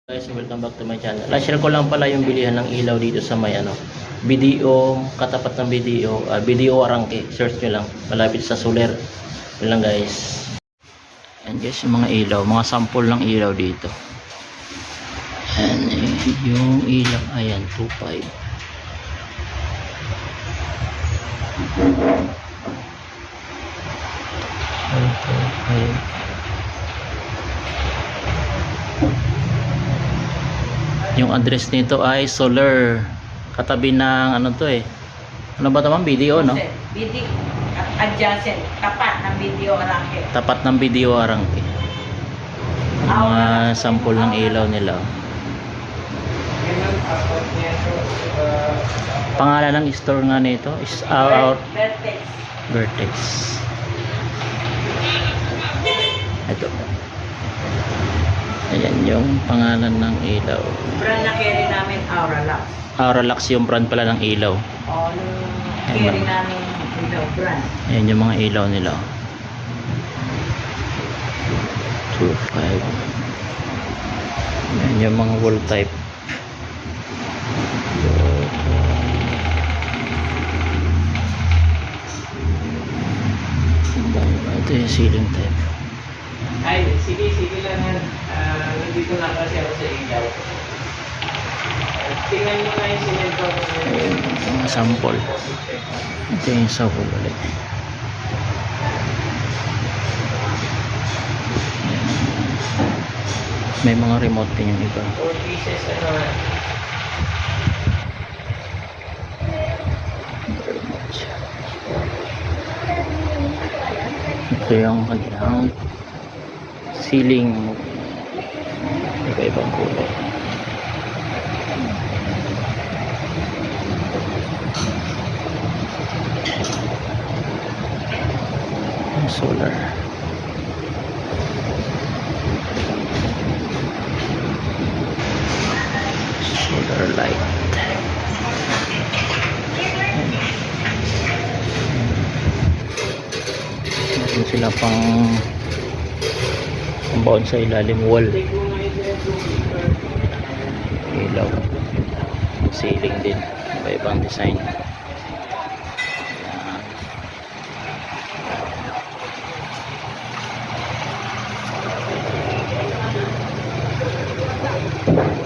Guys, welcome back to my channel. Share ko lang pala yung bilihan ng ilaw dito sa may BDO, katapat ng BDO, BDO Arangke. Search nyo lang, malapit sa Soler. Yun lang guys. And guys, yung mga ilaw, mga sample ng ilaw dito. And yung ilaw, ayan, 2.5. Ayan. Yung address nito ay Soler. Katabi ng ano to ano ba naman? BDO, no? BDO adjacent, tapat ng BDO Arangke. Tapat ng BDO Arangke. Mga sample ng ilaw nila. Pangalan ng store nga nito is Vertex. Vertex. Ito. Ayan yung pangalan ng ilaw. Brand na carry namin, Auralax. Auralax yung brand pala ng ilaw. O, carry namin ilaw brand. Ayan yung mga ilaw nila. 2.5. Ayan yung mga wall type. Ito yung ceiling type. Ay, sige lang yan. Nandito na kasi ako sa ilaw. Tingnan mo na yung sinento. Mga sample. Ito yung sample ulit. May mga remote din yung iba. 4 pieces Ito yung kanilang ceiling, iba-ibang kulay. Solar. Solar light. Meron sila pang baon sa ilalim wall. Ilaw. Ceiling din. Iba-ibang design. Ayan.